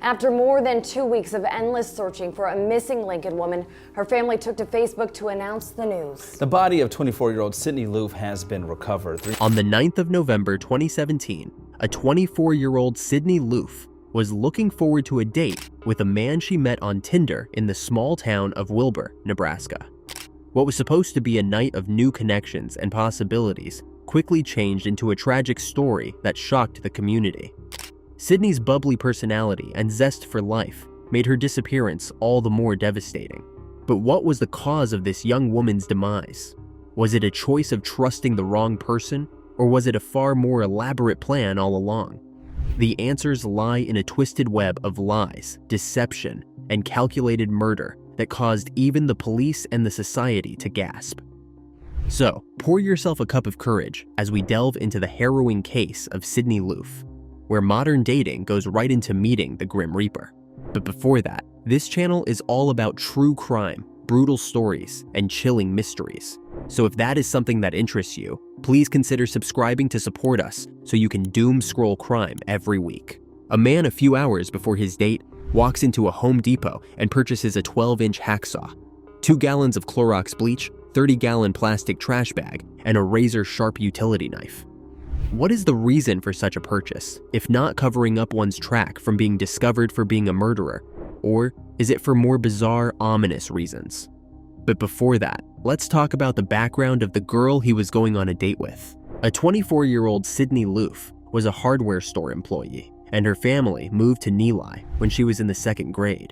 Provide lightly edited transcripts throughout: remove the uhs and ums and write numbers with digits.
After more than 2 weeks of endless searching for a missing Lincoln woman, her family took to Facebook to announce the news. The body of 24-year-old Sydney Loofe has been recovered. On the 9th of November 2017, a 24-year-old Sydney Loofe was looking forward to a date with a man she met on Tinder in the small town of Wilbur, Nebraska. What was supposed to be a night of new connections and possibilities quickly changed into a tragic story that shocked the community. Sydney's bubbly personality and zest for life made her disappearance all the more devastating. But what was the cause of this young woman's demise? Was it a choice of trusting the wrong person, or was it a far more elaborate plan all along? The answers lie in a twisted web of lies, deception, and calculated murder that caused even the police and the society to gasp. So, pour yourself a cup of courage as we delve into the harrowing case of Sydney Loofe, where modern dating goes right into meeting the Grim Reaper. But before that, this channel is all about true crime, brutal stories, and chilling mysteries. So if that is something that interests you, please consider subscribing to support us so you can doom-scroll crime every week. A man a few hours before his date walks into a Home Depot and purchases a 12-inch hacksaw, 2 gallons of Clorox bleach, 30-gallon plastic trash bag, and a razor-sharp utility knife. What is the reason for such a purchase, if not covering up one's track from being discovered for being a murderer? Or is it for more bizarre, ominous reasons? But before that, let's talk about the background of the girl he was going on a date with. A 24-year-old Sydney Loofe was a hardware store employee, and her family moved to Neeli when she was in the 2nd grade.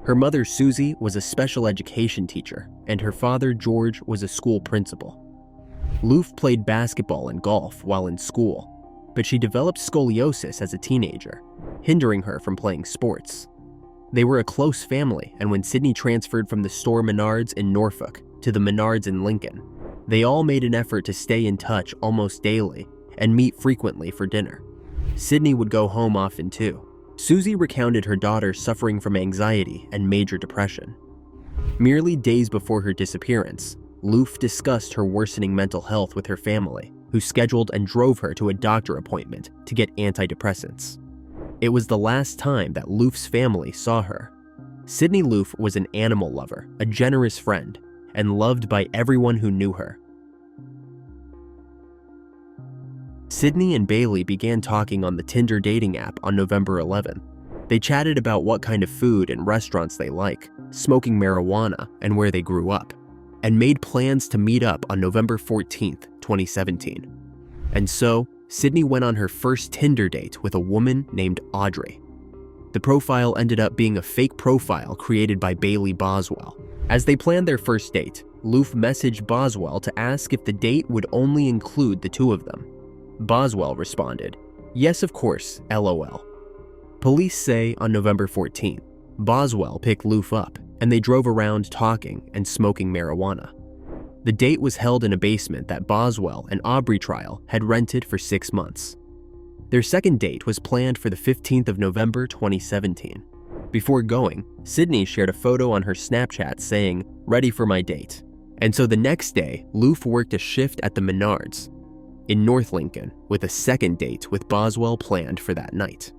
Her mother, Susie, was a special education teacher, and her father, George, was a school principal. Loofe played basketball and golf while in school, but she developed scoliosis as a teenager, hindering her from playing sports. They were a close family, and when Sydney transferred from the store Menards in Norfolk to the Menards in Lincoln, they all made an effort to stay in touch almost daily and meet frequently for dinner. Sydney would go home often too. Susie recounted her daughter suffering from anxiety and major depression. Merely days before her disappearance, Loofe discussed her worsening mental health with her family, who scheduled and drove her to a doctor appointment to get antidepressants. It was the last time that Loofe's family saw her. Sydney Loofe was an animal lover, a generous friend, and loved by everyone who knew her. Sydney and Bailey began talking on the Tinder dating app on November 11. They chatted about what kind of food and restaurants they like, smoking marijuana, and where they grew up, and made plans to meet up on November 14, 2017. And so, Sydney went on her first Tinder date with a woman named Audrey. The profile ended up being a fake profile created by Bailey Boswell. As they planned their first date, Loofe messaged Boswell to ask if the date would only include the two of them. Boswell responded, "Yes, of course, LOL." Police say on November 14th, Boswell picked Loofe up and they drove around talking and smoking marijuana. The date was held in a basement that Boswell and Aubrey Trial had rented for 6 months. Their second date was planned for the 15th of November 2017. Before going, Sydney shared a photo on her Snapchat saying, "Ready for my date." And so the next day, Loofe worked a shift at the Menards in North Lincoln with a second date with Boswell planned for that night.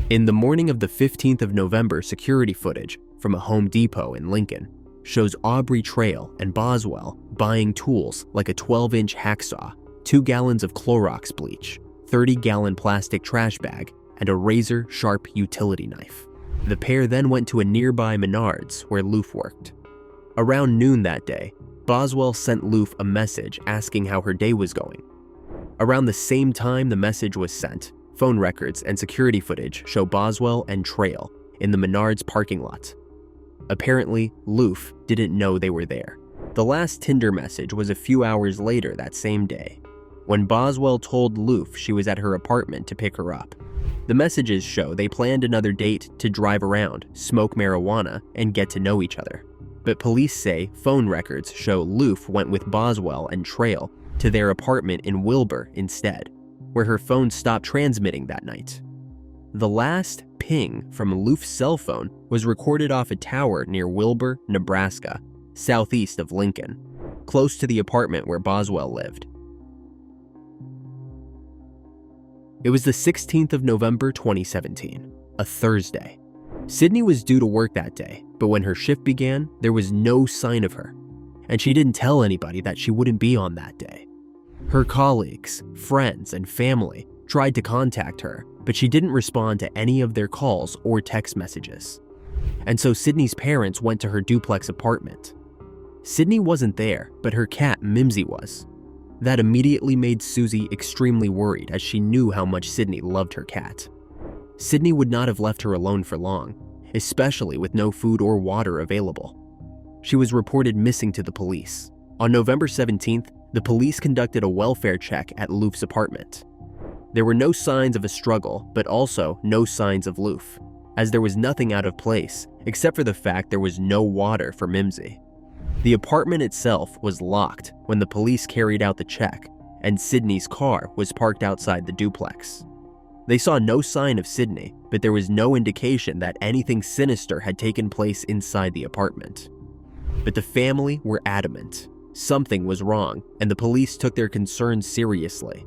In the morning of the 15th of November, security footage from a Home Depot in Lincoln shows Aubrey Trail and Boswell buying tools like a 12-inch hacksaw, 2 gallons of Clorox bleach, 30-gallon plastic trash bag, and a razor-sharp utility knife. The pair then went to a nearby Menards where Loofe worked. Around noon that day, Boswell sent Loofe a message asking how her day was going. Around the same time the message was sent, phone records and security footage show Boswell and Trail in the Menards parking lot. Apparently, Loofe didn't know they were there. The last Tinder message was a few hours later that same day, when Boswell told Loofe she was at her apartment to pick her up. The messages show they planned another date to drive around, smoke marijuana, and get to know each other. But police say phone records show Loofe went with Boswell and Trail to their apartment in Wilbur instead, where her phone stopped transmitting that night. The last ping from Loofe's cell phone was recorded off a tower near Wilbur, Nebraska, southeast of Lincoln, close to the apartment where Boswell lived. It was the 16th of November 2017. a Thursday. Sydney was due to work that day, but when her shift began, there was no sign of her, and she didn't tell anybody that she wouldn't be on that day. Her colleagues, friends, and family tried to contact her, but she didn't respond to any of their calls or text messages. And so Sydney's parents went to her duplex apartment. Sydney wasn't there, but her cat Mimsy was. That immediately made Susie extremely worried, as she knew how much Sydney loved her cat. Sydney would not have left her alone for long, especially with no food or water available. She was reported missing to the police. On November 17th, the police conducted a welfare check at Loofe's apartment. There were no signs of a struggle, but also no signs of Loofe, as there was nothing out of place except for the fact there was no water for Mimsy. The apartment itself was locked when the police carried out the check, and Sydney's car was parked outside the duplex. They saw no sign of Sydney, but there was no indication that anything sinister had taken place inside the apartment. But the family were adamant. Something was wrong, and the police took their concerns seriously.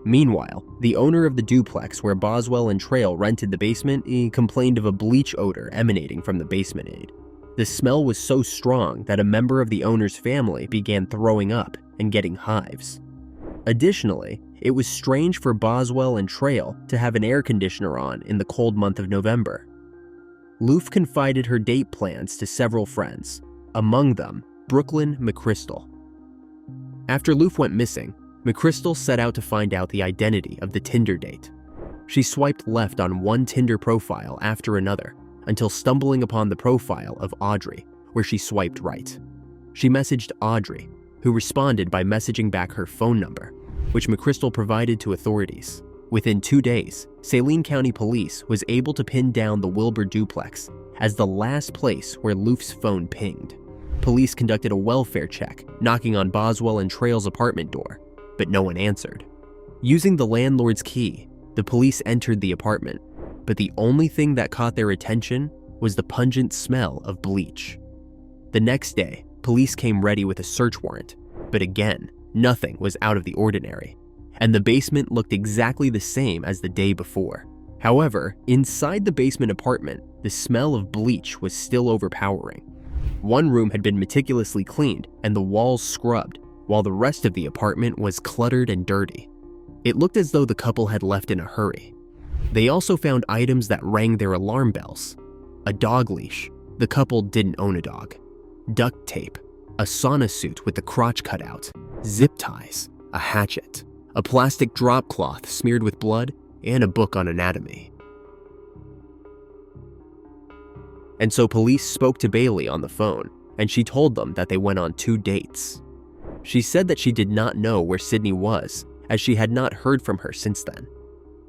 Meanwhile, the owner of the duplex where Boswell and Trail rented the basement complained of a bleach odor emanating from the basement aid. The smell was so strong that a member of the owner's family began throwing up and getting hives. Additionally, it was strange for Boswell and Trail to have an air conditioner on in the cold month of November. Loofe confided her date plans to several friends, among them Brooklyn McChrystal. After Loofe went missing, McChrystal set out to find out the identity of the Tinder date. She swiped left on one Tinder profile after another until stumbling upon the profile of Audrey, where she swiped right. She messaged Audrey, who responded by messaging back her phone number, which McChrystal provided to authorities. Within 2 days, Saline County Police was able to pin down the Wilbur duplex as the last place where Loofe's phone pinged. Police conducted a welfare check, knocking on Boswell and Trail's apartment door, but no one answered. Using the landlord's key, the police entered the apartment, but the only thing that caught their attention was the pungent smell of bleach. The next day, police came ready with a search warrant, but again, nothing was out of the ordinary, and the basement looked exactly the same as the day before. However, inside the basement apartment, the smell of bleach was still overpowering. One room had been meticulously cleaned and the walls scrubbed, while the rest of the apartment was cluttered and dirty. It looked as though the couple had left in a hurry. They also found items that rang their alarm bells. A dog leash. The couple didn't own a dog. Duct tape. A sauna suit with the crotch cut out. Zip ties. A hatchet. A plastic drop cloth smeared with blood, and a book on anatomy. And so police spoke to Bailey on the phone, and she told them that they went on 2 dates. She said that she did not know where Sydney was, as she had not heard from her since then.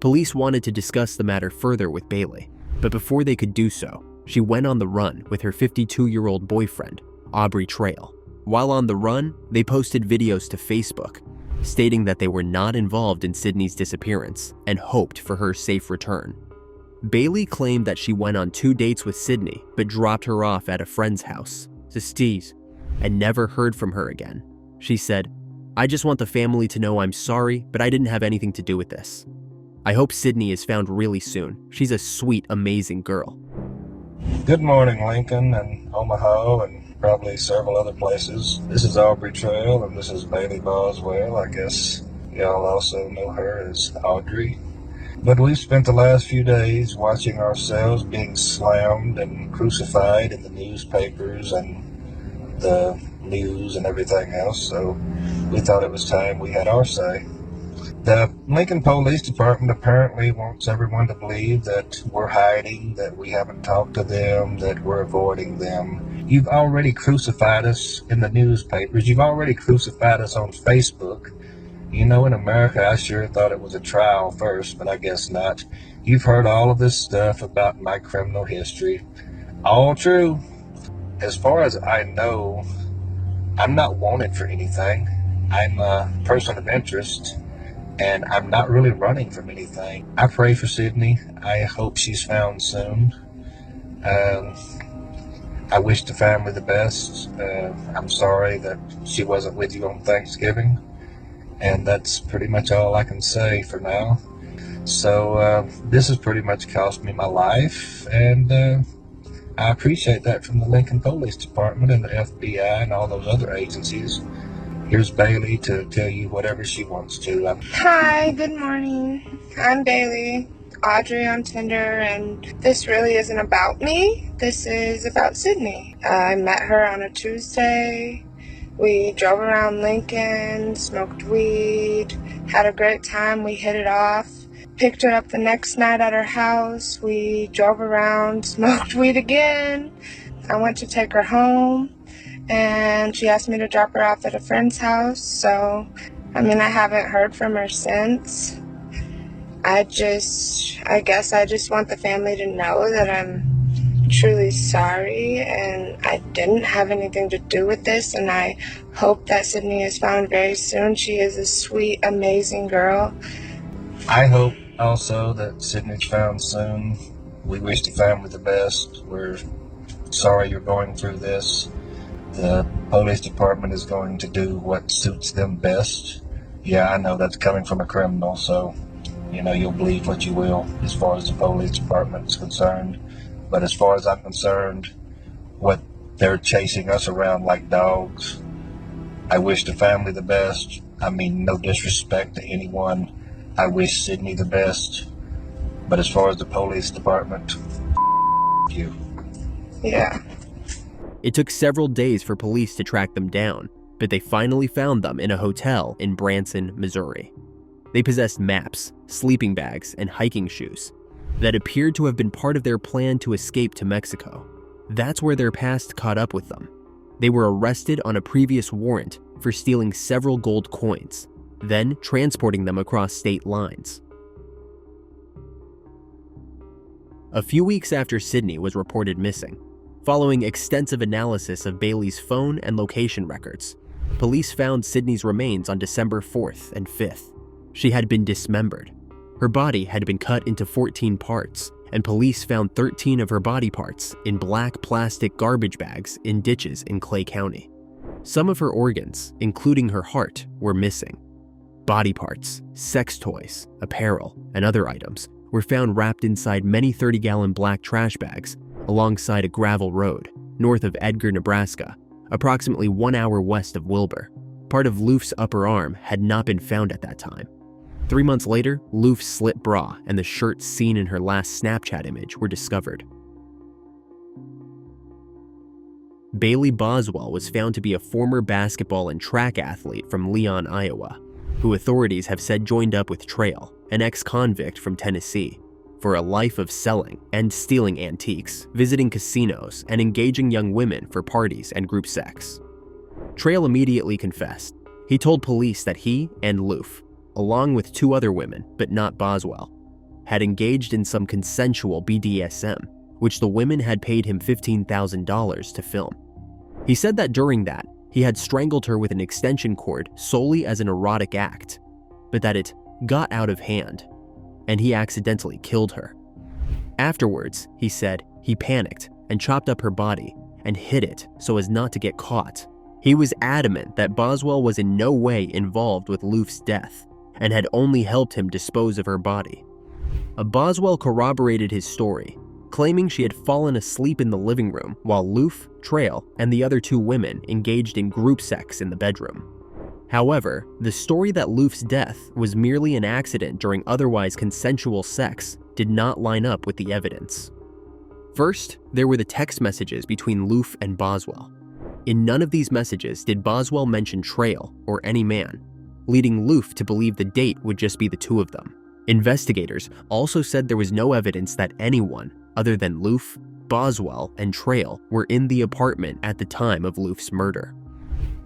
Police wanted to discuss the matter further with Bailey, but before they could do so, she went on the run with her 52-year-old boyfriend, Aubrey Trail. While on the run, they posted videos to Facebook, stating that they were not involved in Sydney's disappearance and hoped for her safe return. Bailey claimed that she went on 2 dates with Sydney, but dropped her off at a friend's house, Steve's, and never heard from her again. She said, "I just want the family to know I'm sorry, but I didn't have anything to do with this. I hope Sydney is found really soon. She's a sweet, amazing girl." Good morning, Lincoln and Omaha and probably several other places. This is Aubrey Trail and this is Bailey Boswell. I guess y'all also know her as Audrey. But we've spent the last few days watching ourselves being slammed and crucified in the newspapers and the news and everything else, so we thought it was time we had our say. The Lincoln Police Department apparently wants everyone to believe that we're hiding, that we haven't talked to them, that we're avoiding them. You've already crucified us in the newspapers. You've already crucified us on Facebook. You know, in America, I sure thought it was a trial first, but I guess not. You've heard all of this stuff about my criminal history. All true. As far as I know, I'm not wanted for anything. I'm a person of interest, and I'm not really running from anything. I pray for Sydney. I hope she's found soon. I wish the family the best. I'm sorry that she wasn't with you on Thanksgiving. And that's pretty much all I can say for now. So this has pretty much cost me my life, and I appreciate that from the Lincoln Police Department and the FBI and all those other agencies. Here's Bailey to tell you whatever she wants to. Hi, good morning. I'm Bailey, Audrey on Tinder, and this really isn't about me. This is about Sydney. I met her on a Tuesday. We drove around Lincoln, smoked weed, had a great time. We hit it off. Picked her up the next night at her house. We drove around, smoked weed again. I went to take her home, and she asked me to drop her off at a friend's house. So, I haven't heard from her since. I guess I just want the family to know that I'm truly sorry, and I didn't have anything to do with this, and I hope that Sydney is found very soon. She is a sweet, amazing girl. I hope also that Sydney's found soon. We wish the family the best. We're sorry you're going through this. The police department is going to do what suits them best. Yeah, I know that's coming from a criminal, so you'll believe what you will as far as the police department is concerned. But as far as I'm concerned, what they're chasing us around like dogs, I wish the family the best. No disrespect to anyone. I wish Sydney the best. But as far as the police department, you. Yeah. It took several days for police to track them down, but they finally found them in a hotel in Branson, Missouri. They possessed maps, sleeping bags, and hiking shoes that appeared to have been part of their plan to escape to Mexico. That's where their past caught up with them. They were arrested on a previous warrant for stealing several gold coins, then transporting them across state lines. A few weeks after Sydney was reported missing, following extensive analysis of Bailey's phone and location records, police found Sydney's remains on December 4th and 5th. She had been dismembered. Her body had been cut into 14 parts, and police found 13 of her body parts in black plastic garbage bags in ditches in Clay County. Some of her organs, including her heart, were missing. Body parts, sex toys, apparel, and other items were found wrapped inside many 30-gallon black trash bags alongside a gravel road north of Edgar, Nebraska, approximately 1 hour west of Wilbur. Part of Loofe's upper arm had not been found at that time. 3 months later, Loofe's slit bra and the shirt seen in her last Snapchat image were discovered. Bailey Boswell was found to be a former basketball and track athlete from Leon, Iowa, who authorities have said joined up with Trail, an ex-convict from Tennessee, for a life of selling and stealing antiques, visiting casinos, and engaging young women for parties and group sex. Trail immediately confessed. He told police that he and Loofe, along with 2 other women, but not Boswell, had engaged in some consensual BDSM, which the women had paid him $15,000 to film. He said that during that, he had strangled her with an extension cord solely as an erotic act, but that it got out of hand, and he accidentally killed her. Afterwards, he said he panicked and chopped up her body and hid it so as not to get caught. He was adamant that Boswell was in no way involved with Loofe's death and had only helped him dispose of her body. Boswell corroborated his story, claiming she had fallen asleep in the living room while Loofe, Trail, and the other 2 women engaged in group sex in the bedroom. However, the story that Loofe's death was merely an accident during otherwise consensual sex did not line up with the evidence. First, there were the text messages between Loofe and Boswell. In none of these messages did Boswell mention Trail or any man, leading Loofe to believe the date would just be the 2 of them. Investigators also said there was no evidence that anyone other than Loofe, Boswell, and Trail were in the apartment at the time of Loofe's murder.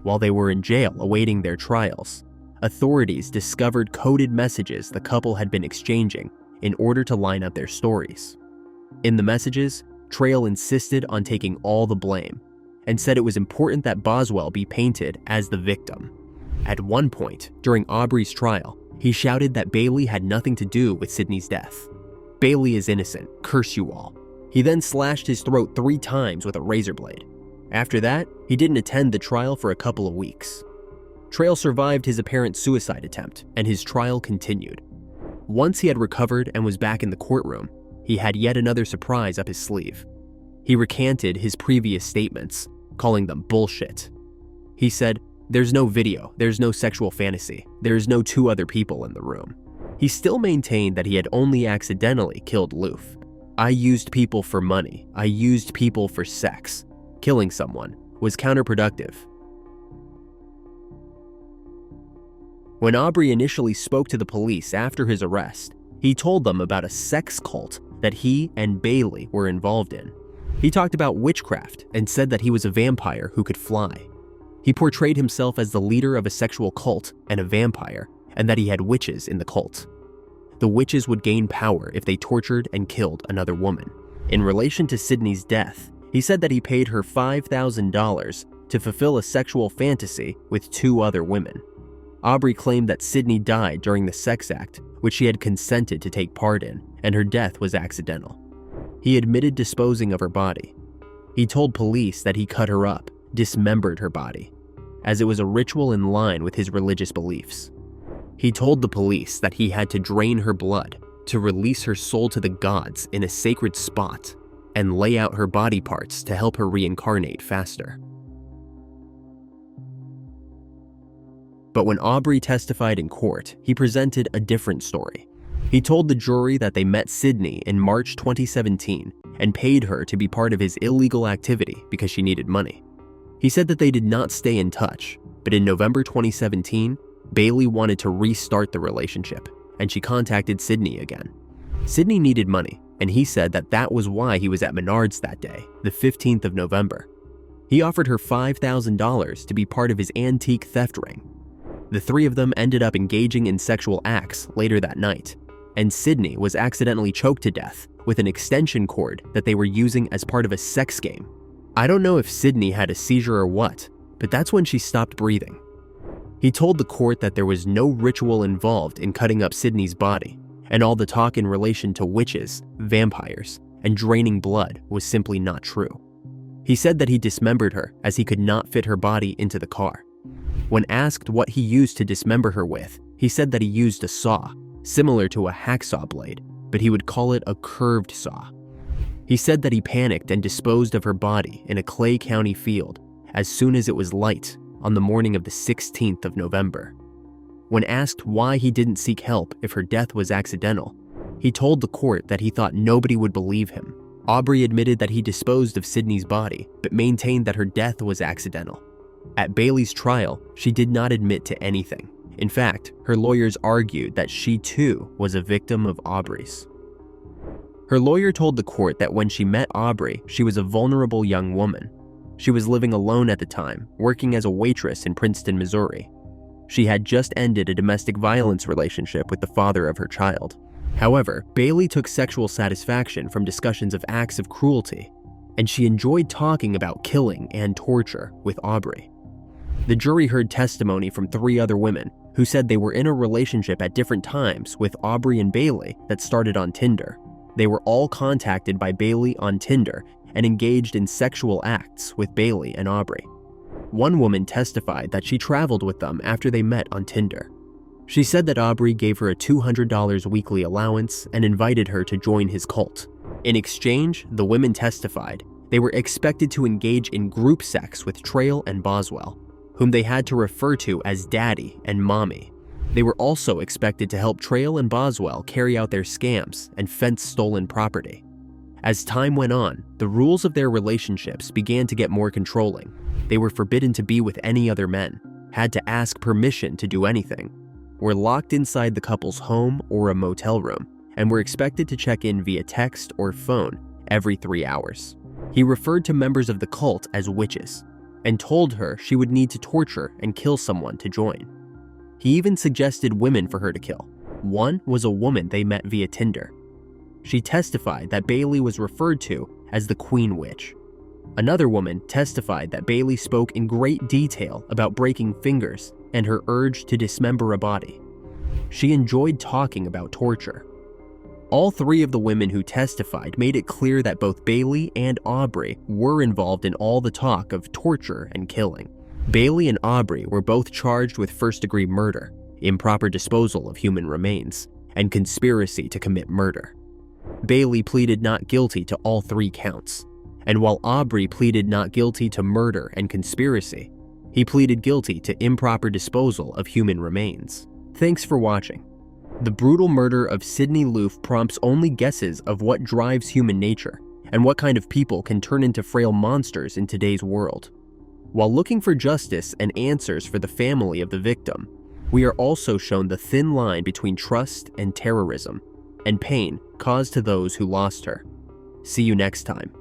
While they were in jail awaiting their trials, authorities discovered coded messages the couple had been exchanging in order to line up their stories. In the messages, Trail insisted on taking all the blame and said it was important that Boswell be painted as the victim. At one point, during Aubrey's trial, he shouted that Bailey had nothing to do with Sydney's death. "Bailey is innocent, curse you all." He then slashed his throat 3 times with a razor blade. After that, he didn't attend the trial for a couple of weeks. Trail survived his apparent suicide attempt, and his trial continued. Once he had recovered and was back in the courtroom, he had yet another surprise up his sleeve. He recanted his previous statements, calling them bullshit. He said, "There's no video, there's no sexual fantasy, there's no two other people in the room." He still maintained that he had only accidentally killed Loofe. "I used people for money, I used people for sex. Killing someone was counterproductive." When Aubrey initially spoke to the police after his arrest, he told them about a sex cult that he and Bailey were involved in. He talked about witchcraft and said that he was a vampire who could fly. He portrayed himself as the leader of a sexual cult and a vampire, and that he had witches in the cult. The witches would gain power if they tortured and killed another woman. In relation to Sydney's death, he said that he paid her $5,000 to fulfill a sexual fantasy with 2 other women. Aubrey claimed that Sydney died during the sex act, which she had consented to take part in, and her death was accidental. He admitted disposing of her body. He told police that he cut her up, dismembered her body, as it was a ritual in line with his religious beliefs. He told the police that he had to drain her blood to release her soul to the gods in a sacred spot and lay out her body parts to help her reincarnate faster. But when Aubrey testified in court, he presented a different story. He told the jury that they met Sydney in March 2017 and paid her to be part of his illegal activity because she needed money. He said that they did not stay in touch, but in November 2017, Bailey wanted to restart the relationship, and she contacted Sydney again. Sydney needed money, and he said that that was why he was at Menards that day, the 15th of November. He offered her $5,000 to be part of his antique theft ring. The 3 of them ended up engaging in sexual acts later that night, and Sydney was accidentally choked to death with an extension cord that they were using as part of a sex game. I don't know if Sydney had a seizure or what, but that's when she stopped breathing. He told the court that there was no ritual involved in cutting up Sydney's body, and all the talk in relation to witches, vampires, and draining blood was simply not true. He said that he dismembered her as he could not fit her body into the car. When asked what he used to dismember her with, he said that he used a saw, similar to a hacksaw blade, but he would call it a curved saw. He said that he panicked and disposed of her body in a Clay County field as soon as it was light on the morning of the 16th of November. When asked why he didn't seek help if her death was accidental, he told the court that he thought nobody would believe him. Aubrey admitted that he disposed of Sydney's body, but maintained that her death was accidental. At Bailey's trial, she did not admit to anything. In fact, her lawyers argued that she too was a victim of Aubrey's. Her lawyer told the court that when she met Aubrey, she was a vulnerable young woman. She was living alone at the time, working as a waitress in Princeton, Missouri. She had just ended a domestic violence relationship with the father of her child. However, Bailey took sexual satisfaction from discussions of acts of cruelty, and she enjoyed talking about killing and torture with Aubrey. The jury heard testimony from 3 other women who said they were in a relationship at different times with Aubrey and Bailey that started on Tinder. They were all contacted by Bailey on Tinder and engaged in sexual acts with Bailey and Aubrey. One woman testified that she traveled with them after they met on Tinder. She said that Aubrey gave her a $200 weekly allowance and invited her to join his cult. In exchange, the women testified they were expected to engage in group sex with Trail and Boswell, whom they had to refer to as Daddy and Mommy. They were also expected to help Trail and Boswell carry out their scams and fence stolen property. As time went on, the rules of their relationships began to get more controlling. They were forbidden to be with any other men, had to ask permission to do anything, were locked inside the couple's home or a motel room, and were expected to check in via text or phone every 3 hours. He referred to members of the cult as witches, and told her she would need to torture and kill someone to join. He even suggested women for her to kill. One was a woman they met via Tinder. She testified that Bailey was referred to as the Queen Witch. Another woman testified that Bailey spoke in great detail about breaking fingers and her urge to dismember a body. She enjoyed talking about torture. All 3 of the women who testified made it clear that both Bailey and Aubrey were involved in all the talk of torture and killing. Bailey and Aubrey were both charged with first-degree murder, improper disposal of human remains, and conspiracy to commit murder. Bailey pleaded not guilty to all 3 counts, and while Aubrey pleaded not guilty to murder and conspiracy, he pleaded guilty to improper disposal of human remains. Thanks for watching. The brutal murder of Sydney Loofe prompts only guesses of what drives human nature and what kind of people can turn into frail monsters in today's world. While looking for justice and answers for the family of the victim, we are also shown the thin line between trust and terrorism, and pain caused to those who lost her. See you next time.